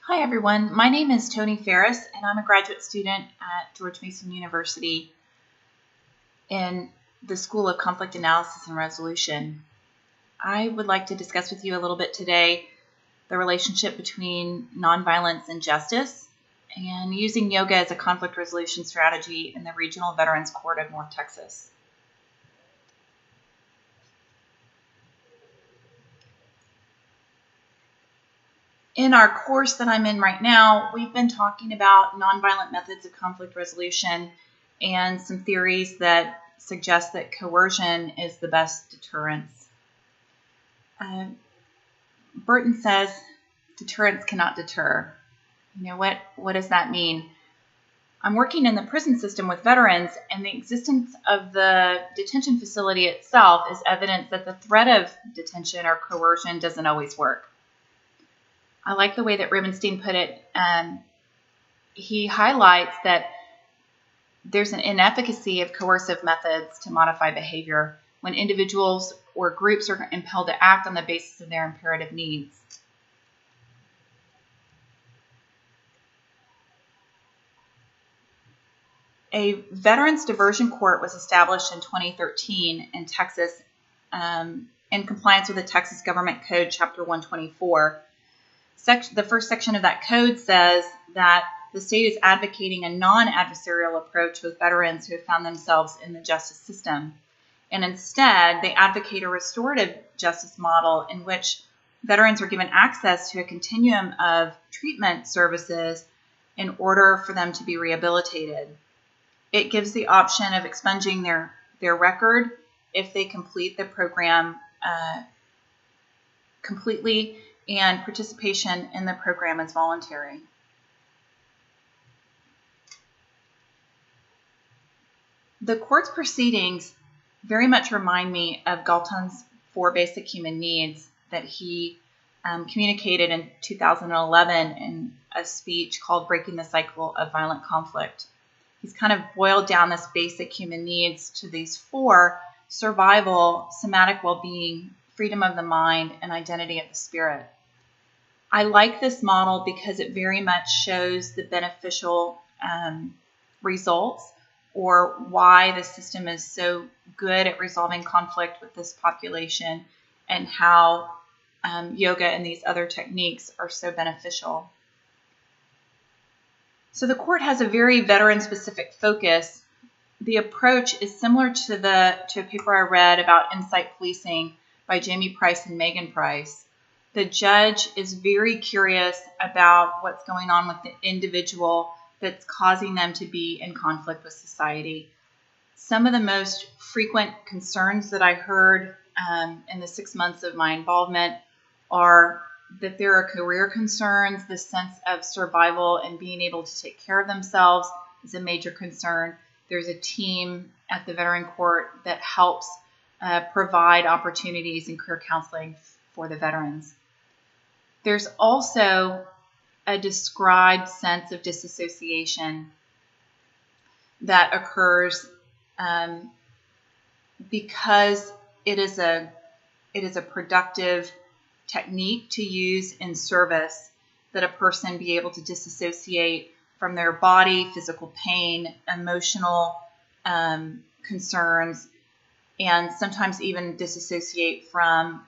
Hi everyone, my name is Tony Ferris and I'm a graduate student at George Mason University in the School of Conflict Analysis and Resolution. I would like to discuss with you a little bit today the relationship between nonviolence and justice and using yoga as a conflict resolution strategy in the Regional Veterans Court of North Texas. In our course that I'm in right now, we've been talking about nonviolent methods of conflict resolution and some theories that suggest that coercion is the best deterrence. Burton says deterrence cannot deter. What does that mean? I'm working in the prison system with veterans, and the existence of the detention facility itself is evidence that the threat of detention or coercion doesn't always work. I like the way that Rubenstein put it. He highlights that there's an inefficacy of coercive methods to modify behavior when individuals or groups are impelled to act on the basis of their imperative needs. A Veterans Diversion Court was established in 2013 in Texas in compliance with the Texas Government Code, Chapter 124. The first section of that code says that the state is advocating a non-adversarial approach with veterans who have found themselves in the justice system. And instead, they advocate a restorative justice model in which veterans are given access to a continuum of treatment services in order for them to be rehabilitated. It gives the option of expunging their record if they complete the program completely, and participation in the program is voluntary. The court's proceedings very much remind me of Galton's 4 basic human needs that he communicated in 2011 in a speech called Breaking the Cycle of Violent Conflict. He's kind of boiled down this basic human needs to these 4: survival, somatic well-being, freedom of the mind, and identity of the spirit. I like this model because it very much shows the beneficial results, or why the system is so good at resolving conflict with this population, and how yoga and these other techniques are so beneficial. So the court has a very veteran-specific focus. The approach is similar to a paper I read about insight policing by Jamie Price and Megan Price. The judge is very curious about what's going on with the individual that's causing them to be in conflict with society. Some of the most frequent concerns that I heard in the 6 months of my involvement are that there are career concerns. The sense of survival and being able to take care of themselves is a major concern. There's a team at the Veteran Court that helps provide opportunities and career counseling for the veterans. There's also a described sense of disassociation that occurs because it is a productive technique to use in service, that a person be able to disassociate from their body, physical pain, emotional concerns, and sometimes even disassociate from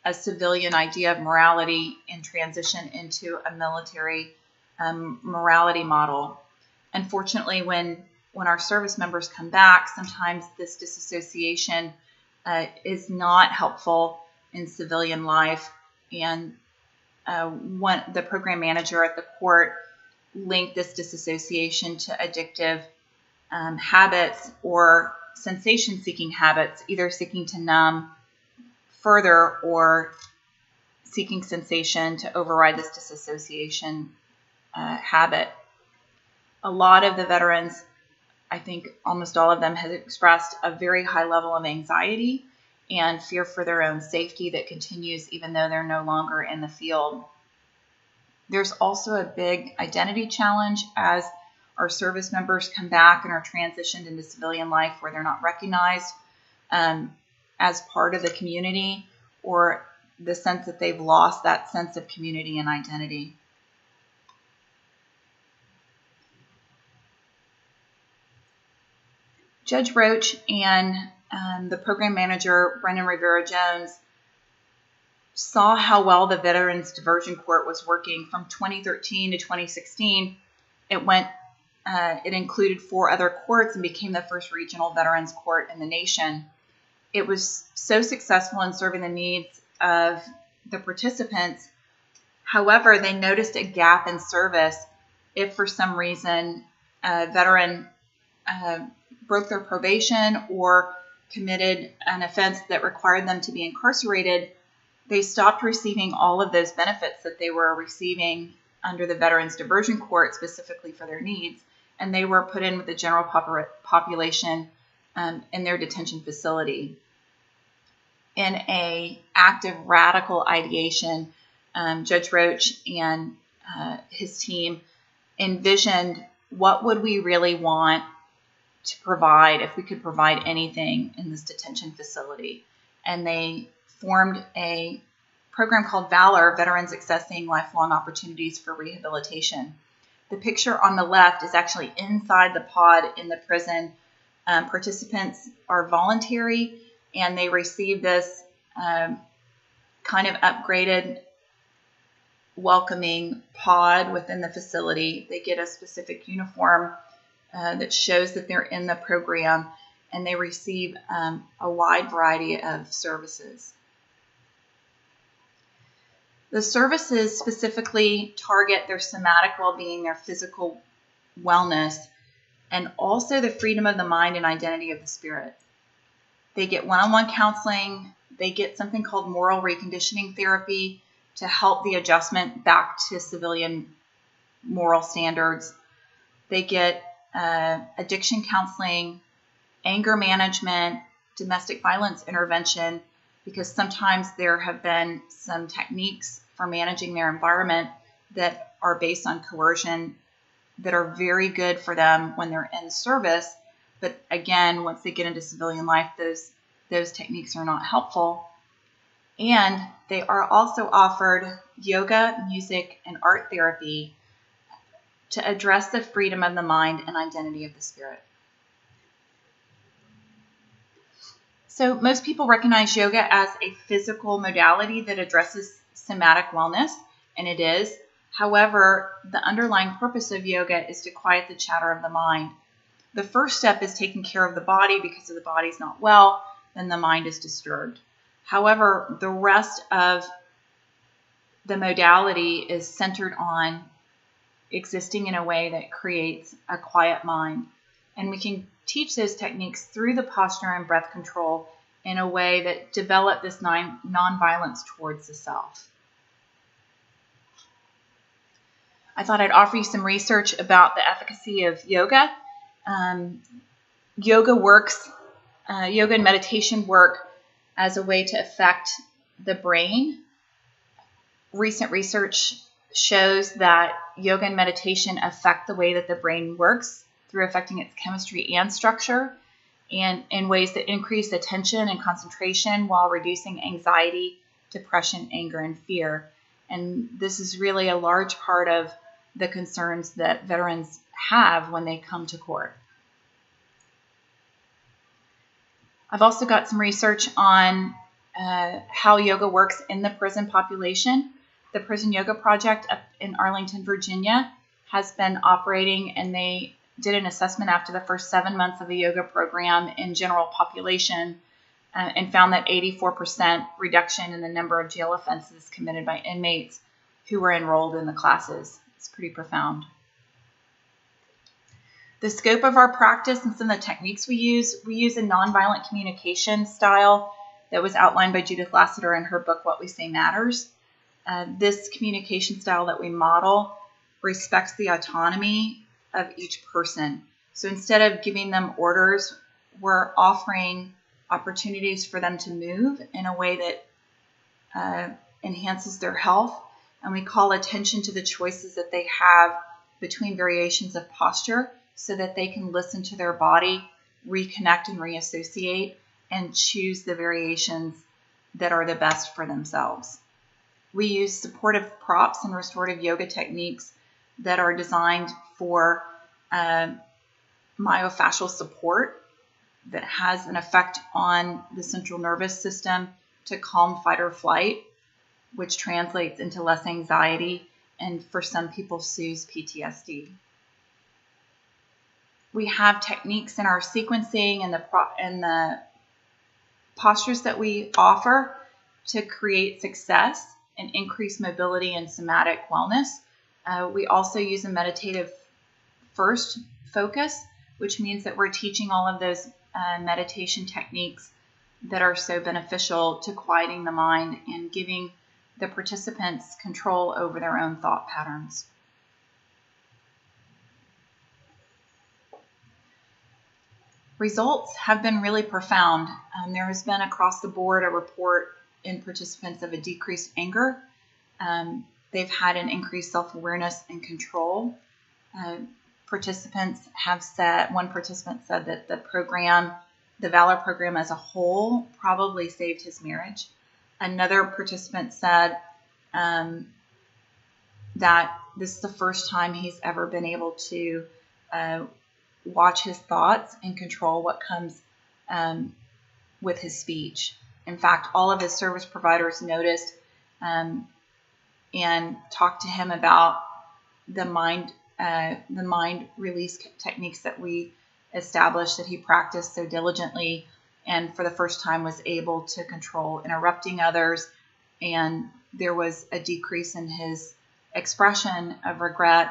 a civilian idea of morality and transition into a military morality model. Unfortunately, when our service members come back, sometimes this disassociation is not helpful in civilian life. And the program manager at the court linked this disassociation to addictive habits or sensation-seeking habits, either seeking to numb further or seeking sensation to override this disassociation habit. A lot of the veterans, I think almost all of them, have expressed a very high level of anxiety and fear for their own safety that continues even though they're no longer in the field. There's also a big identity challenge as our service members come back and are transitioned into civilian life, where they're not recognized as part of the community, or the sense that they've lost that sense of community and identity. Judge Roach and the program manager, Brendan Rivera-Jones, saw how well the Veterans Diversion Court was working. From 2013 to 2016, it included 4 other courts and became the first regional veterans court in the nation. It was so successful in serving the needs of the participants. However, they noticed a gap in service if for some reason a veteran broke their probation or committed an offense that required them to be incarcerated. They stopped receiving all of those benefits that they were receiving under the Veterans Diversion Court specifically for their needs, and they were put in with the general population in their detention facility. In an act of radical ideation, Judge Roach and his team envisioned what would we really want to provide if we could provide anything in this detention facility. And they formed a program called Valor Veterans Accessing Lifelong Opportunities for Rehabilitation. The picture on the left is actually inside the pod in the prison. Participants are voluntary, and they receive this kind of upgraded, welcoming pod within the facility. They get a specific uniform that shows that they're in the program, and they receive a wide variety of services. The services specifically target their somatic well-being, their physical wellness, and also the freedom of the mind and identity of the spirit. They get one-on-one counseling. They get something called moral reconditioning therapy to help the adjustment back to civilian moral standards. They get addiction counseling, anger management, domestic violence intervention, because sometimes there have been some techniques for managing their environment that are based on coercion that are very good for them when they're in service. But again, once they get into civilian life, those techniques are not helpful. And they are also offered yoga, music, and art therapy to address the freedom of the mind and identity of the spirit. So most people recognize yoga as a physical modality that addresses somatic wellness, and it is. However, the underlying purpose of yoga is to quiet the chatter of the mind. The first step is taking care of the body, because if the body's not well, then the mind is disturbed. However, the rest of the modality is centered on existing in a way that creates a quiet mind. And we can teach those techniques through the posture and breath control in a way that develop this nonviolence towards the self. I thought I'd offer you some research about the efficacy of yoga. Yoga and meditation work as a way to affect the brain. Recent research shows that yoga and meditation affect the way that the brain works through affecting its chemistry and structure, and in ways that increase attention and concentration while reducing anxiety, depression, anger, and fear. And this is really a large part of the concerns that veterans have when they come to court. I've also got some research on how yoga works in the prison population. The Prison Yoga Project up in Arlington, Virginia has been operating, and they did an assessment after the first 7 months of the yoga program in general population and found that 84% reduction in the number of jail offenses committed by inmates who were enrolled in the classes. It's pretty profound. The scope of our practice and some of the techniques we use a nonviolent communication style that was outlined by Judith Lassiter in her book, What We Say Matters. This communication style that we model respects the autonomy of each person. So instead of giving them orders, we're offering opportunities for them to move in a way that enhances their health. And we call attention to the choices that they have between variations of posture so that they can listen to their body, reconnect and reassociate, and choose the variations that are the best for themselves. We use supportive props and restorative yoga techniques that are designed for myofascial support that has an effect on the central nervous system to calm fight or flight, which translates into less anxiety, and for some people soothes PTSD. We have techniques in our sequencing and the postures that we offer to create success and increase mobility and somatic wellness. We also use a meditative first focus, which means that we're teaching all of those meditation techniques that are so beneficial to quieting the mind and giving the participants control over their own thought patterns. Results have been really profound. There has been across the board a report in participants of a decreased anger. They've had an increased self-awareness and control. Participants have said, one participant said that the Valor program as a whole probably saved his marriage. Another participant said that this is the first time he's ever been able to watch his thoughts and control what comes with his speech. In fact, all of his service providers noticed and talked to him about the mind release techniques that we established, that he practiced so diligently, and for the first time was able to control interrupting others. And there was a decrease in his expression of regret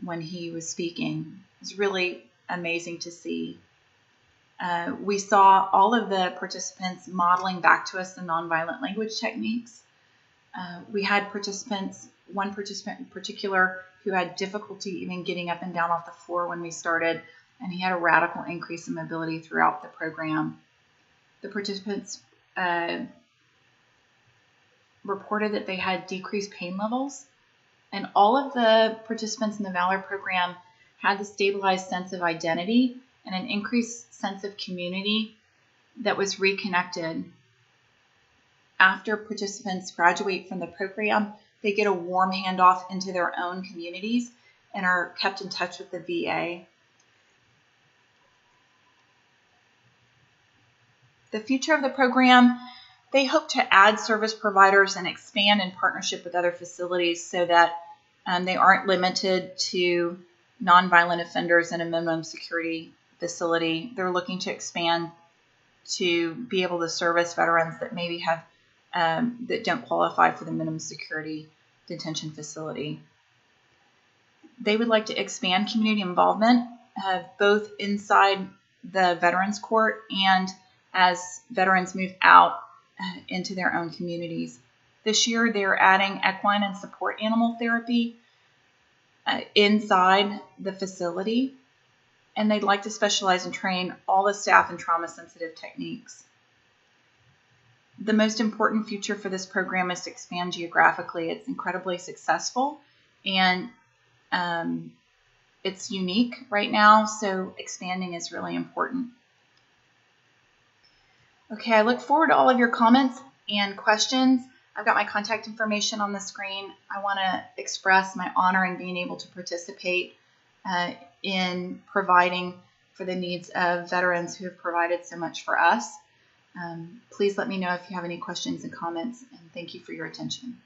when he was speaking. It was really amazing to see. We saw all of the participants modeling back to us the nonviolent language techniques. We had one participant in particular who had difficulty even getting up and down off the floor when we started, and he had a radical increase in mobility throughout the program. The participants reported that they had decreased pain levels, and all of the participants in the Valor program had the stabilized sense of identity and an increased sense of community that was reconnected. After participants graduate from the program, they get a warm handoff into their own communities and are kept in touch with the VA. The future of the program, they hope to add service providers and expand in partnership with other facilities so that they aren't limited to nonviolent offenders in a minimum security facility. They're looking to expand to be able to service veterans that maybe have that don't qualify for the minimum security detention facility. They would like to expand community involvement both inside the Veterans Court and as veterans move out into their own communities. This year, they're adding equine and support animal therapy inside the facility, and they'd like to specialize and train all the staff in trauma-sensitive techniques. The most important feature for this program is to expand geographically. It's incredibly successful, and it's unique right now, so expanding is really important. Okay, I look forward to all of your comments and questions. I've got my contact information on the screen. I want to express my honor in being able to participate in providing for the needs of veterans who have provided so much for us. Please let me know if you have any questions and comments, and thank you for your attention.